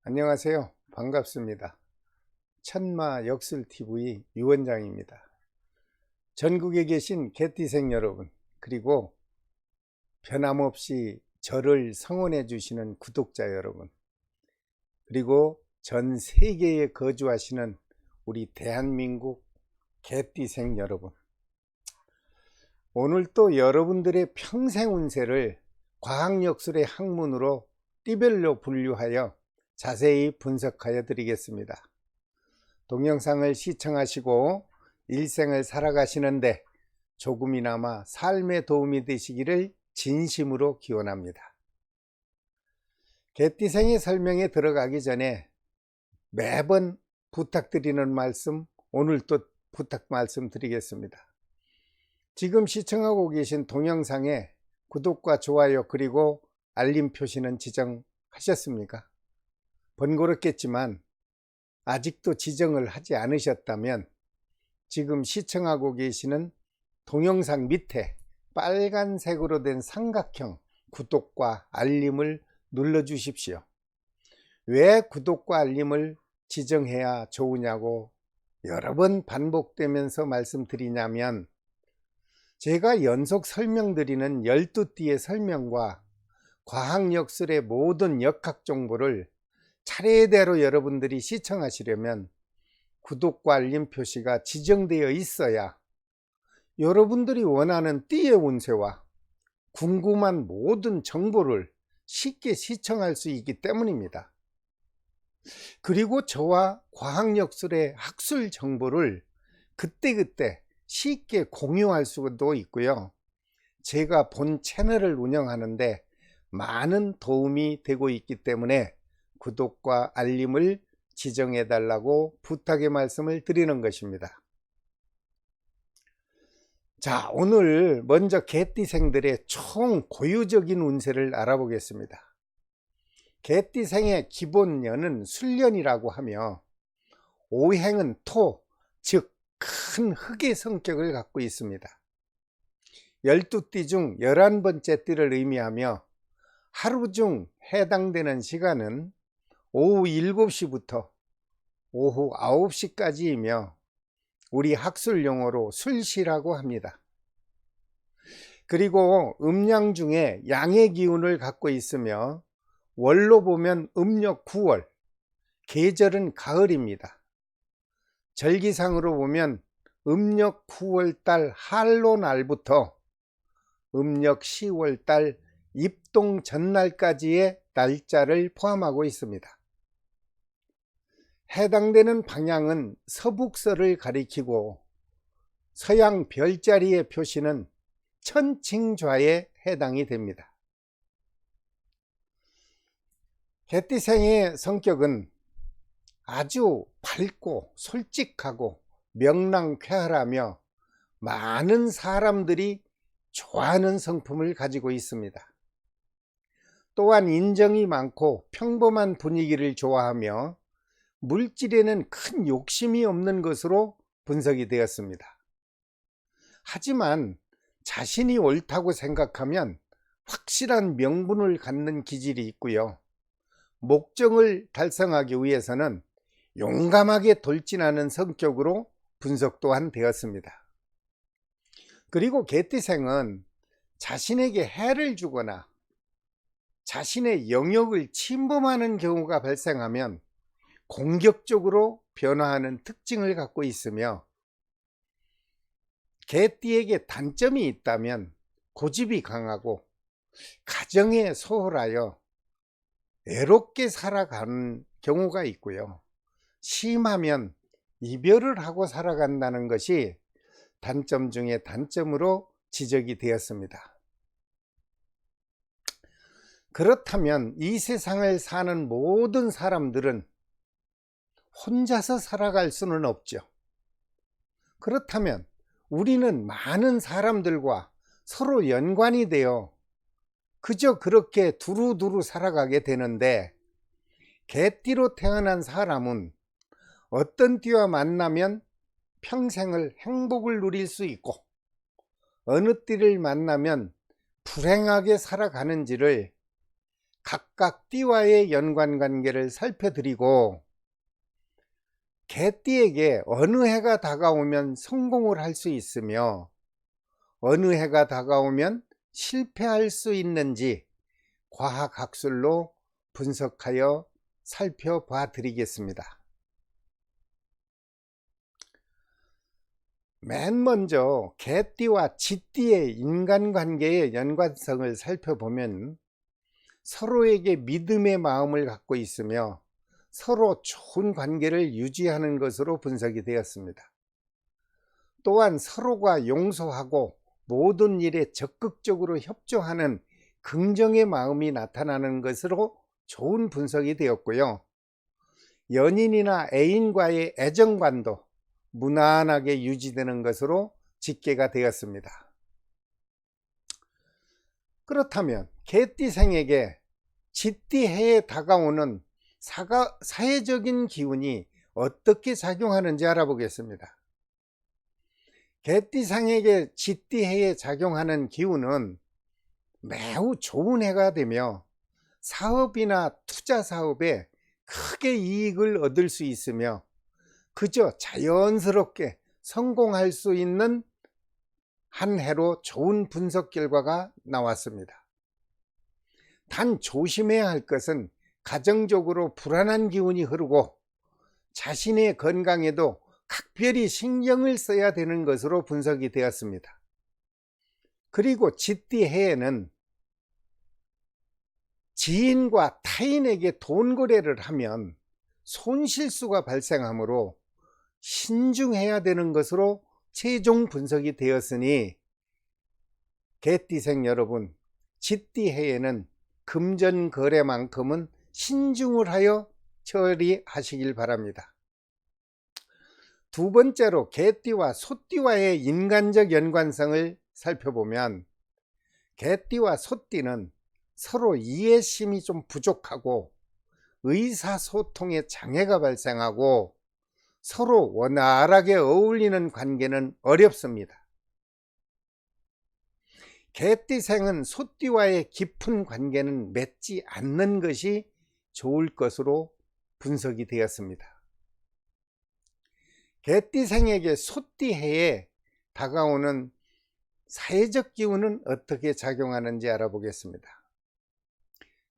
안녕하세요. 반갑습니다. 천마 역술TV 유원장입니다. 전국에 계신 개띠생 여러분, 그리고 변함없이 저를 성원해 주시는 구독자 여러분, 그리고 전 세계에 거주하시는 우리 대한민국 개띠생 여러분, 오늘 또 여러분들의 평생 운세를 과학역술의 학문으로 띠별로 분류하여 자세히 분석하여 드리겠습니다. 동영상을 시청하시고 일생을 살아가시는데 조금이나마 삶에 도움이 되시기를 진심으로 기원합니다. 개띠생의 설명에 들어가기 전에 매번 부탁드리는 말씀, 오늘 또 부탁 말씀 드리겠습니다. 지금 시청하고 계신 동영상에 구독과 좋아요 그리고 알림 표시는 지정하셨습니까? 번거롭겠지만 아직도 지정을 하지 않으셨다면 지금 시청하고 계시는 동영상 밑에 빨간색으로 된 삼각형 구독과 알림을 눌러 주십시오. 왜 구독과 알림을 지정해야 좋으냐고 여러 번 반복되면서 말씀드리냐면, 제가 연속 설명드리는 12띠의 설명과 과학역술의 모든 역학 정보를 차례대로 여러분들이 시청하시려면 구독과 알림 표시가 지정되어 있어야 여러분들이 원하는 띠의 운세와 궁금한 모든 정보를 쉽게 시청할 수 있기 때문입니다. 그리고 저와 과학역술의 학술 정보를 그때그때 쉽게 공유할 수도 있고요. 제가 본 채널을 운영하는데 많은 도움이 되고 있기 때문에 구독과 알림을 지정해 달라고 부탁의 말씀을 드리는 것입니다. 자, 오늘 먼저 개띠생들의 총 고유적인 운세를 알아보겠습니다. 개띠생의 기본년은 술년이라고 하며 오행은 토, 즉 큰 흙의 성격을 갖고 있습니다. 12띠 중 11번째 띠를 의미하며 하루 중 해당되는 시간은 오후 7시부터 오후 9시까지이며 우리 학술 용어로 술시라고 합니다. 그리고 음양 중에 양의 기운을 갖고 있으며 월로 보면 음력 9월, 계절은 가을입니다. 절기상으로 보면 음력 9월 달 한로 날부터 음력 10월 달 입동 전날까지의 날짜를 포함하고 있습니다. 해당되는 방향은 서북서를 가리키고 서양 별자리의 표시는 천칭좌에 해당이 됩니다. 개띠생의 성격은 아주 밝고 솔직하고 명랑쾌활하며 많은 사람들이 좋아하는 성품을 가지고 있습니다. 또한 인정이 많고 평범한 분위기를 좋아하며 물질에는 큰 욕심이 없는 것으로 분석이 되었습니다. 하지만 자신이 옳다고 생각하면 확실한 명분을 갖는 기질이 있고요. 목적을 달성하기 위해서는 용감하게 돌진하는 성격으로 분석 또한 되었습니다. 그리고 개띠생은 자신에게 해를 주거나 자신의 영역을 침범하는 경우가 발생하면 공격적으로 변화하는 특징을 갖고 있으며, 개띠에게 단점이 있다면 고집이 강하고 가정에 소홀하여 애롭게 살아가는 경우가 있고요. 심하면 이별을 하고 살아간다는 것이 단점 중에 단점으로 지적이 되었습니다. 그렇다면 이 세상을 사는 모든 사람들은 혼자서 살아갈 수는 없죠. 그렇다면 우리는 많은 사람들과 서로 연관이 되어 그저 그렇게 두루두루 살아가게 되는데, 개띠로 태어난 사람은 어떤 띠와 만나면 평생을 행복을 누릴 수 있고 어느 띠를 만나면 불행하게 살아가는지를 각각 띠와의 연관관계를 살펴드리고 개띠에게 어느 해가 다가오면 성공을 할 수 있으며 어느 해가 다가오면 실패할 수 있는지 과학학술로 분석하여 살펴봐 드리겠습니다. 맨 먼저 개띠와 쥐띠의 인간관계의 연관성을 살펴보면 서로에게 믿음의 마음을 갖고 있으며 서로 좋은 관계를 유지하는 것으로 분석이 되었습니다. 또한 서로가 용서하고 모든 일에 적극적으로 협조하는 긍정의 마음이 나타나는 것으로 좋은 분석이 되었고요. 연인이나 애인과의 애정관도 무난하게 유지되는 것으로 집계가 되었습니다. 그렇다면 개띠생에게 쥐띠해에 다가오는 사회적인 기운이 어떻게 작용하는지 알아보겠습니다. 개띠상에게 쥐띠해에 작용하는 기운은 매우 좋은 해가 되며 사업이나 투자 사업에 크게 이익을 얻을 수 있으며 그저 자연스럽게 성공할 수 있는 한 해로 좋은 분석 결과가 나왔습니다. 단 조심해야 할 것은 가정적으로 불안한 기운이 흐르고 자신의 건강에도 각별히 신경을 써야 되는 것으로 분석이 되었습니다. 그리고 쥐띠 해에는 지인과 타인에게 돈 거래를 하면 손실수가 발생하므로 신중해야 되는 것으로 최종 분석이 되었으니 개띠생 여러분, 쥐띠 해에는 금전 거래만큼은 신중을 하여 처리하시길 바랍니다. 두 번째로 개띠와 소띠와의 인간적 연관성을 살펴보면 개띠와 소띠는 서로 이해심이 좀 부족하고 의사소통에 장애가 발생하고 서로 원활하게 어울리는 관계는 어렵습니다. 개띠생은 소띠와의 깊은 관계는 맺지 않는 것이 좋을 것으로 분석이 되었습니다. 개띠생에게 소띠해에 다가오는 사회적 기운은 어떻게 작용하는지 알아보겠습니다.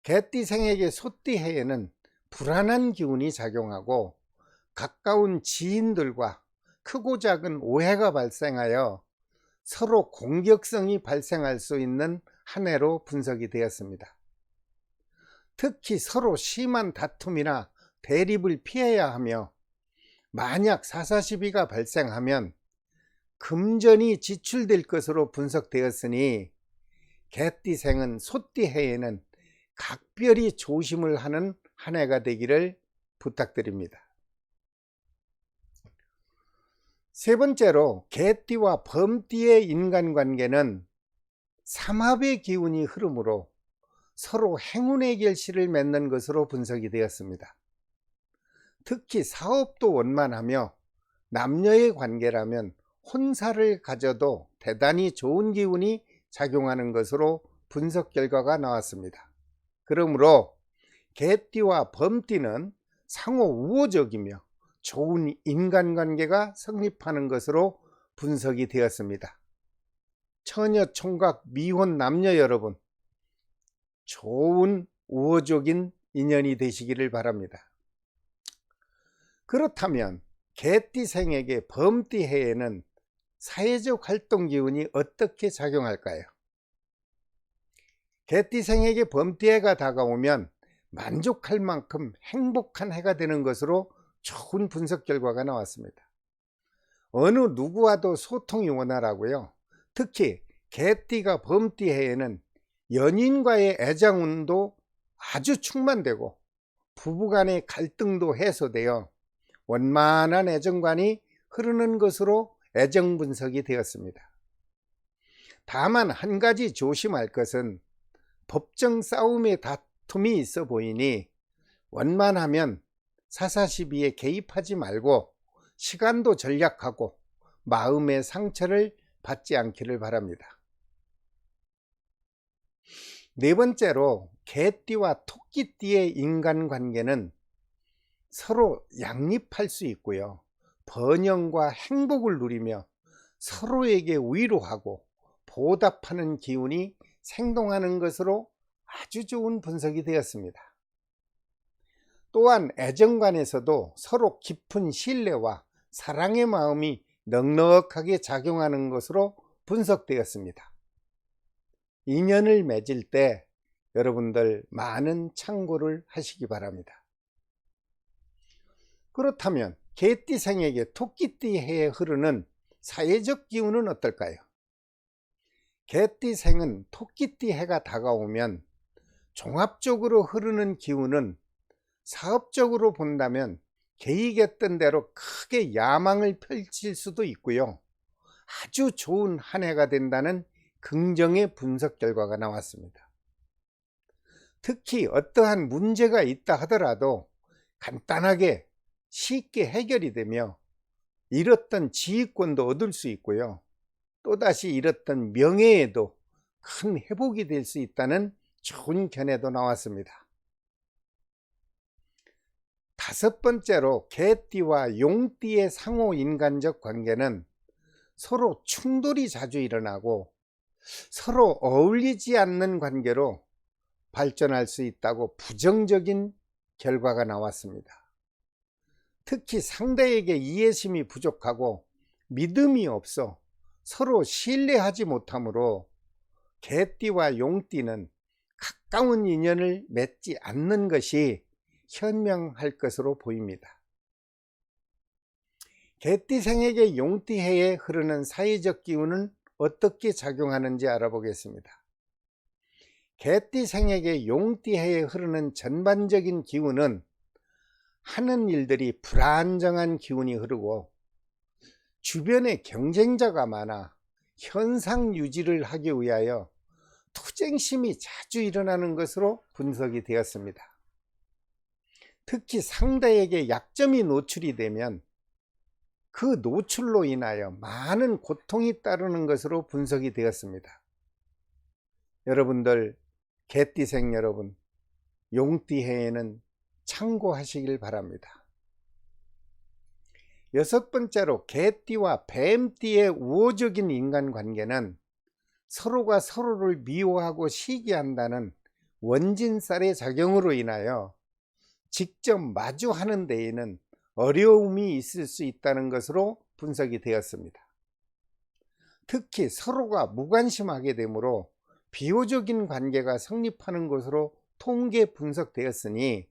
개띠생에게 소띠해에는 불안한 기운이 작용하고 가까운 지인들과 크고 작은 오해가 발생하여 서로 공격성이 발생할 수 있는 한 해로 분석이 되었습니다. 특히 서로 심한 다툼이나 대립을 피해야 하며 만약 사사시비가 발생하면 금전이 지출될 것으로 분석되었으니 개띠생은 소띠해에는 각별히 조심을 하는 한 해가 되기를 부탁드립니다. 세 번째로 개띠와 범띠의 인간관계는 삼합의 기운이 흐르므로 서로 행운의 결실을 맺는 것으로 분석이 되었습니다. 특히 사업도 원만하며 남녀의 관계라면 혼사를 가져도 대단히 좋은 기운이 작용하는 것으로 분석 결과가 나왔습니다. 그러므로 개띠와 범띠는 상호 우호적이며 좋은 인간관계가 성립하는 것으로 분석이 되었습니다. 처녀 총각 미혼 남녀 여러분, 좋은 우호적인 인연이 되시기를 바랍니다. 그렇다면 개띠생에게 범띠해에는 사회적 활동 기운이 어떻게 작용할까요? 개띠생에게 범띠해가 다가오면 만족할 만큼 행복한 해가 되는 것으로 좋은 분석 결과가 나왔습니다. 어느 누구와도 소통이 원활하고요. 특히 개띠가 범띠해에는 연인과의 애정운도 아주 충만되고 부부간의 갈등도 해소되어 원만한 애정관이 흐르는 것으로 애정 분석이 되었습니다. 다만 한 가지 조심할 것은 법정 싸움의 다툼이 있어 보이니 원만하면 사사시비에 개입하지 말고 시간도 절약하고 마음의 상처를 받지 않기를 바랍니다. 네 번째로 개띠와 토끼띠의 인간관계는 서로 양립할 수 있고요. 번영과 행복을 누리며 서로에게 위로하고 보답하는 기운이 생동하는 것으로 아주 좋은 분석이 되었습니다. 또한 애정관에서도 서로 깊은 신뢰와 사랑의 마음이 넉넉하게 작용하는 것으로 분석되었습니다. 인연을 맺을 때 여러분들 많은 참고를 하시기 바랍니다. 그렇다면 개띠생에게 토끼띠 해에 흐르는 사회적 기운은 어떨까요? 개띠생은 토끼띠 해가 다가오면 종합적으로 흐르는 기운은 사업적으로 본다면 계획했던 대로 크게 야망을 펼칠 수도 있고요. 아주 좋은 한 해가 된다는 긍정의 분석 결과가 나왔습니다. 특히 어떠한 문제가 있다 하더라도 간단하게 쉽게 해결이 되며 잃었던 지휘권도 얻을 수 있고요. 또다시 잃었던 명예에도 큰 회복이 될 수 있다는 좋은 견해도 나왔습니다. 다섯 번째로 개띠와 용띠의 상호 인간적 관계는 서로 충돌이 자주 일어나고 서로 어울리지 않는 관계로 발전할 수 있다고 부정적인 결과가 나왔습니다. 특히 상대에게 이해심이 부족하고 믿음이 없어 서로 신뢰하지 못하므로 개띠와 용띠는 가까운 인연을 맺지 않는 것이 현명할 것으로 보입니다. 개띠생에게 용띠해에 흐르는 사회적 기운은 어떻게 작용하는지 알아보겠습니다. 개띠생에게 용띠해에 흐르는 전반적인 기운은 하는 일들이 불안정한 기운이 흐르고 주변에 경쟁자가 많아 현상 유지를 하기 위하여 투쟁심이 자주 일어나는 것으로 분석이 되었습니다. 특히 상대에게 약점이 노출이 되면 그 노출로 인하여 많은 고통이 따르는 것으로 분석이 되었습니다. 여러분들, 개띠생 여러분, 용띠해에는 참고하시길 바랍니다. 여섯 번째로 개띠와 뱀띠의 우호적인 인간관계는 서로가 서로를 미워하고 시기한다는 원진살의 작용으로 인하여 직접 마주하는 데에는 어려움이 있을 수 있다는 것으로 분석이 되었습니다. 특히 서로가 무관심하게 되므로 비호적인 관계가 성립하는 것으로 통계 분석되었으니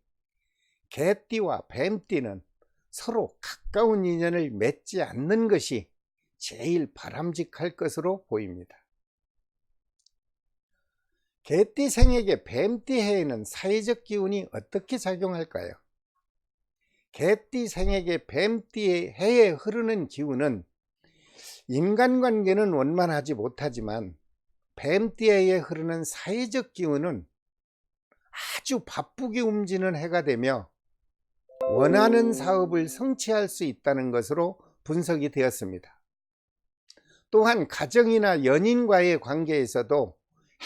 개띠와 뱀띠는 서로 가까운 인연을 맺지 않는 것이 제일 바람직할 것으로 보입니다. 개띠생에게 뱀띠해에는 사회적 기운이 어떻게 작용할까요? 개띠생에게 뱀띠해에 흐르는 기운은 인간관계는 원만하지 못하지만 뱀띠해에 흐르는 사회적 기운은 아주 바쁘게 움직이는 해가 되며 원하는 사업을 성취할 수 있다는 것으로 분석이 되었습니다. 또한 가정이나 연인과의 관계에서도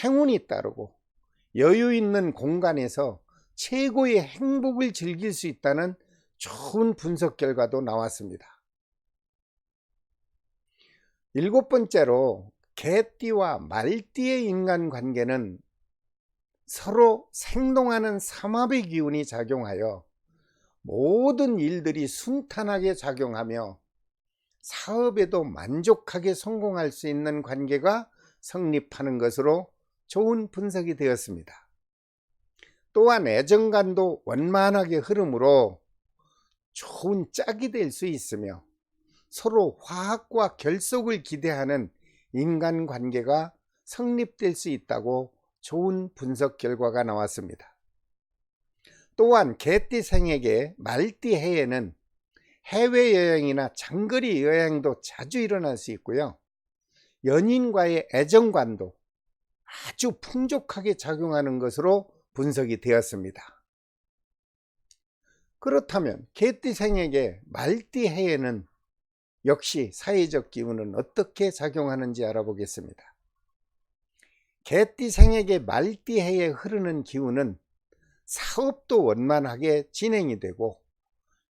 행운이 따르고 여유 있는 공간에서 최고의 행복을 즐길 수 있다는 좋은 분석 결과도 나왔습니다. 일곱 번째로 개띠와 말띠의 인간관계는 서로 생동하는 삼합의 기운이 작용하여 모든 일들이 순탄하게 작용하며 사업에도 만족하게 성공할 수 있는 관계가 성립하는 것으로 좋은 분석이 되었습니다. 또한 애정관도 원만하게 흐르므로 좋은 짝이 될 수 있으며 서로 화합과 결속을 기대하는 인간관계가 성립될 수 있다고 좋은 분석 결과가 나왔습니다. 또한 개띠생에게 말띠해에는 해외여행이나 장거리 여행도 자주 일어날 수 있고요. 연인과의 애정관도 아주 풍족하게 작용하는 것으로 분석이 되었습니다. 그렇다면 개띠생에게 말띠해에는 역시 사회적 기운은 어떻게 작용하는지 알아보겠습니다. 개띠생에게 말띠해에 흐르는 기운은 사업도 원만하게 진행이 되고,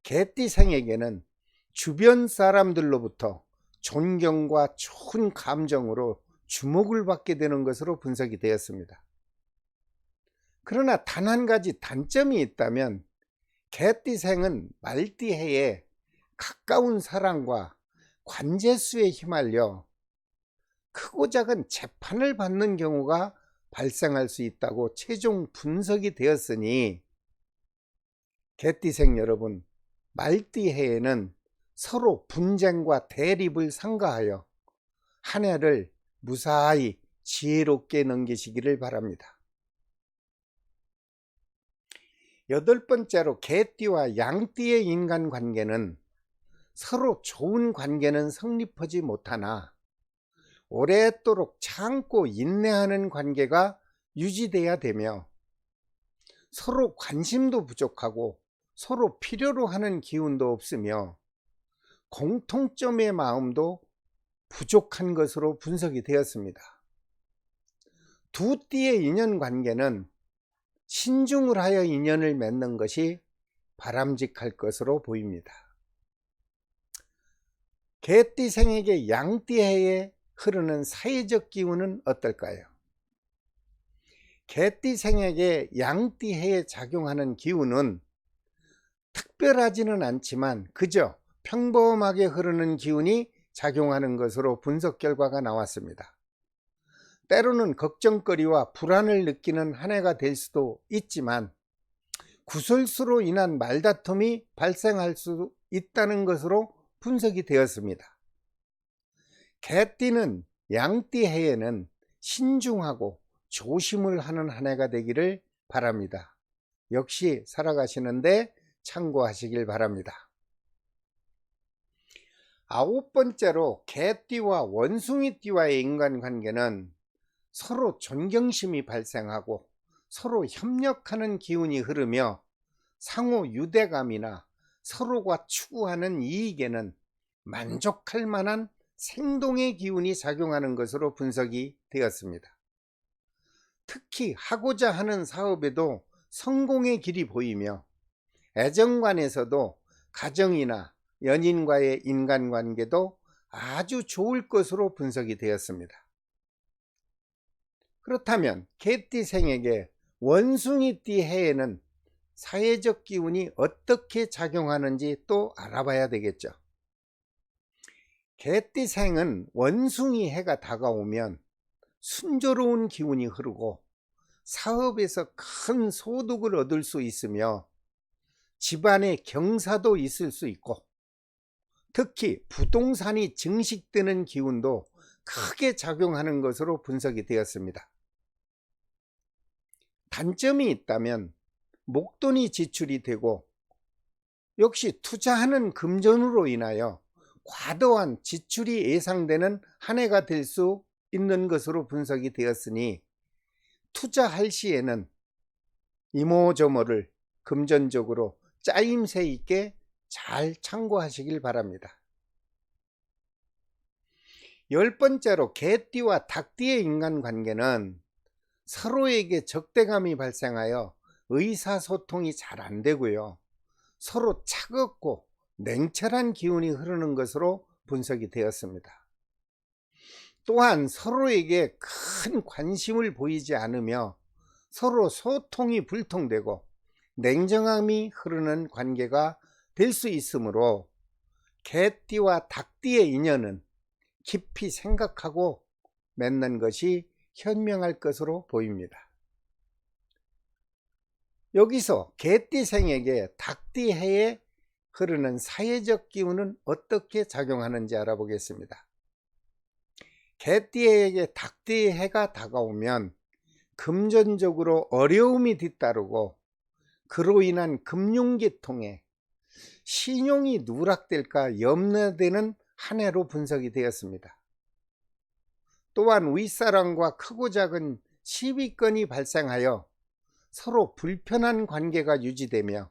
개띠생에게는 주변 사람들로부터 존경과 좋은 감정으로 주목을 받게 되는 것으로 분석이 되었습니다. 그러나 단 한 가지 단점이 있다면, 개띠생은 말띠해에 가까운 사랑과 관제수에 휘말려 크고 작은 재판을 받는 경우가 발생할 수 있다고 최종 분석이 되었으니, 개띠생 여러분, 말띠해에는 서로 분쟁과 대립을 삼가하여 한 해를 무사히 지혜롭게 넘기시기를 바랍니다. 8번째로, 개띠와 양띠의 인간관계는 서로 좋은 관계는 성립하지 못하나 오랫도록 참고 인내하는 관계가 유지돼야 되며, 서로 관심도 부족하고 서로 필요로 하는 기운도 없으며 공통점의 마음도 부족한 것으로 분석이 되었습니다. 두 띠의 인연관계는 신중을 하여 인연을 맺는 것이 바람직할 것으로 보입니다. 개띠생에게 양띠해에 흐르는 사회적 기운은 어떨까요? 개띠생에게 양띠해에 작용하는 기운은 특별하지는 않지만 그저 평범하게 흐르는 기운이 작용하는 것으로 분석 결과가 나왔습니다. 때로는 걱정거리와 불안을 느끼는 한 해가 될 수도 있지만, 구설수로 인한 말다툼이 발생할 수 있다는 것으로 분석이 되었습니다. 개띠는 양띠 해에는 신중하고 조심을 하는 한 해가 되기를 바랍니다. 역시 살아가시는데 참고하시길 바랍니다. 9번째로, 개띠와 원숭이띠와의 인간관계는 서로 존경심이 발생하고 서로 협력하는 기운이 흐르며 상호 유대감이나 서로가 추구하는 이익에는 만족할 만한 생동의 기운이 작용하는 것으로 분석이 되었습니다. 특히 하고자 하는 사업에도 성공의 길이 보이며, 애정관에서도 가정이나 연인과의 인간관계도 아주 좋을 것으로 분석이 되었습니다. 그렇다면 개띠생에게 원숭이띠 해에는 사회적 기운이 어떻게 작용하는지 또 알아봐야 되겠죠. 개띠생은 원숭이 해가 다가오면 순조로운 기운이 흐르고 사업에서 큰 소득을 얻을 수 있으며 집안에 경사도 있을 수 있고, 특히 부동산이 증식되는 기운도 크게 작용하는 것으로 분석이 되었습니다. 단점이 있다면 목돈이 지출이 되고, 역시 투자하는 금전으로 인하여 과도한 지출이 예상되는 한 해가 될 수 있는 것으로 분석이 되었으니, 투자할 시에는 이모저모를 금전적으로 짜임새 있게 잘 참고하시길 바랍니다. 10번째로, 개띠와 닭띠의 인간관계는 서로에게 적대감이 발생하여 의사소통이 잘 안 되고요, 서로 차갑고 냉철한 기운이 흐르는 것으로 분석이 되었습니다. 또한 서로에게 큰 관심을 보이지 않으며 서로 소통이 불통되고 냉정함이 흐르는 관계가 될 수 있으므로, 개띠와 닭띠의 인연은 깊이 생각하고 맺는 것이 현명할 것으로 보입니다. 여기서 개띠생에게 닭띠 해에 흐르는 사회적 기운은 어떻게 작용하는지 알아보겠습니다. 개띠에게 닭띠 해가 다가오면 금전적으로 어려움이 뒤따르고, 그로 인한 금융계통에 신용이 누락될까 염려되는 한 해로 분석이 되었습니다. 또한 윗사람과 크고 작은 시비건이 발생하여 서로 불편한 관계가 유지되며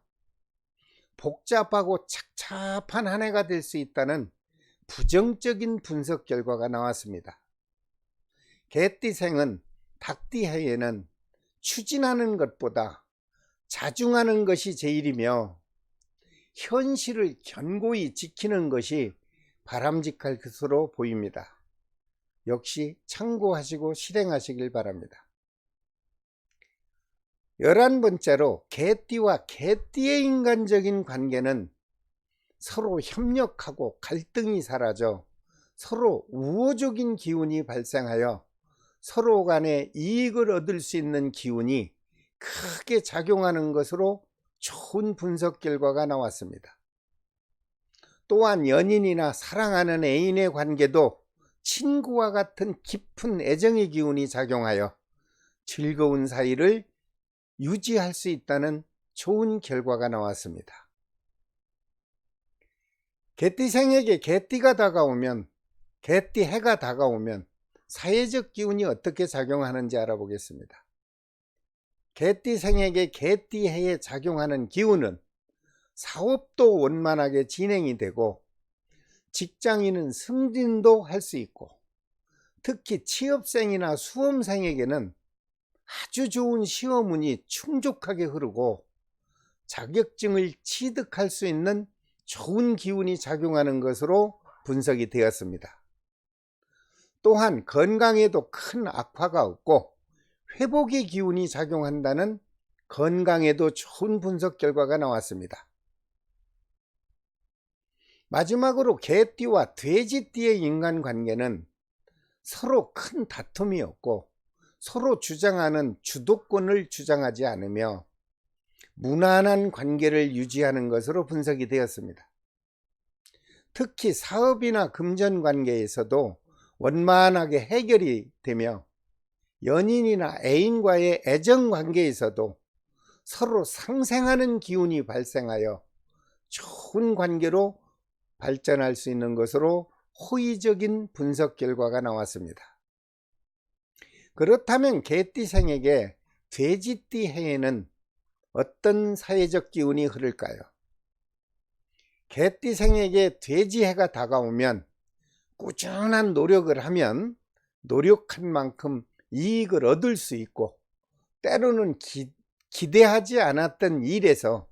복잡하고 착잡한 한 해가 될 수 있다는 부정적인 분석 결과가 나왔습니다. 개띠생은 닭띠해에는 추진하는 것보다 자중하는 것이 제일이며 현실을 견고히 지키는 것이 바람직할 것으로 보입니다. 역시 참고하시고 실행하시길 바랍니다. 11번째로 개띠와 개띠의 인간적인 관계는 서로 협력하고 갈등이 사라져 서로 우호적인 기운이 발생하여 서로 간에 이익을 얻을 수 있는 기운이 크게 작용하는 것으로 좋은 분석 결과가 나왔습니다. 또한 연인이나 사랑하는 애인의 관계도 친구와 같은 깊은 애정의 기운이 작용하여 즐거운 사이를 유지할 수 있다는 좋은 결과가 나왔습니다. 개띠생에게 개띠가 다가오면, 개띠해가 다가오면 사회적 기운이 어떻게 작용하는지 알아보겠습니다. 개띠생에게 개띠해에 작용하는 기운은 사업도 원만하게 진행이 되고 직장인은 승진도 할 수 있고, 특히 취업생이나 수험생에게는 아주 좋은 시험운이 충족하게 흐르고 자격증을 취득할 수 있는 좋은 기운이 작용하는 것으로 분석이 되었습니다. 또한 건강에도 큰 악화가 없고 회복의 기운이 작용한다는 건강에도 좋은 분석 결과가 나왔습니다. 마지막으로 개띠와 돼지띠의 인간관계는 서로 큰 다툼이 없고 서로 주장하는 주도권을 주장하지 않으며 무난한 관계를 유지하는 것으로 분석이 되었습니다. 특히 사업이나 금전 관계에서도 원만하게 해결이 되며 연인이나 애인과의 애정 관계에서도 서로 상생하는 기운이 발생하여 좋은 관계로 발전할 수 있는 것으로 호의적인 분석 결과가 나왔습니다. 그렇다면 개띠생에게 돼지띠 해에는 어떤 사회적 기운이 흐를까요? 개띠생에게 돼지해가 다가오면 꾸준한 노력을 하면 노력한 만큼 이익을 얻을 수 있고, 때로는 기대하지 않았던 일에서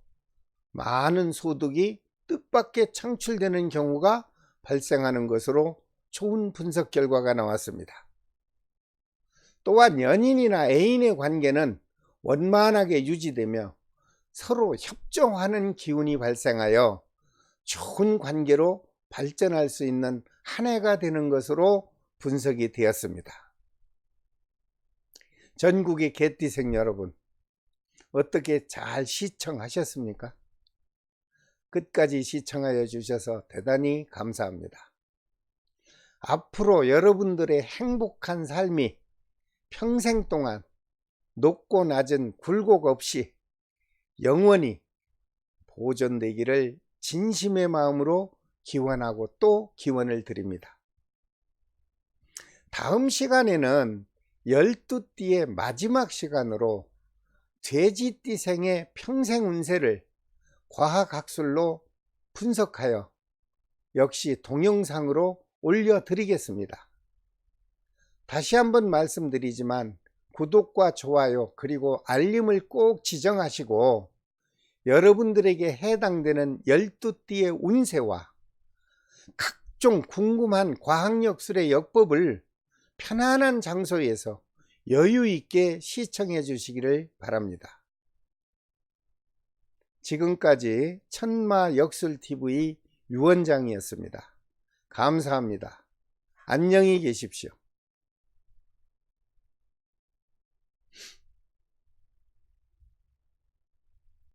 많은 소득이 뜻밖의 창출되는 경우가 발생하는 것으로 좋은 분석 결과가 나왔습니다. 또한 연인이나 애인의 관계는 원만하게 유지되며 서로 협조하는 기운이 발생하여 좋은 관계로 발전할 수 있는 한 해가 되는 것으로 분석이 되었습니다. 전국의 개띠생 여러분, 어떻게 잘 시청하셨습니까? 끝까지 시청하여 주셔서 대단히 감사합니다. 앞으로 여러분들의 행복한 삶이 평생 동안 높고 낮은 굴곡 없이 영원히 보존되기를 진심의 마음으로 기원하고 또 기원을 드립니다. 다음 시간에는 12띠의 마지막 시간으로 돼지띠생의 평생 운세를 과학학술로 분석하여 역시 동영상으로 올려드리겠습니다. 다시 한번 말씀드리지만 구독과 좋아요 그리고 알림을 꼭 지정하시고 여러분들에게 해당되는 12띠의 운세와 각종 궁금한 과학역술의 역법을 편안한 장소에서 여유 있게 시청해 주시기를 바랍니다. 지금까지 천마역술TV 유원장이었습니다. 감사합니다. 안녕히 계십시오.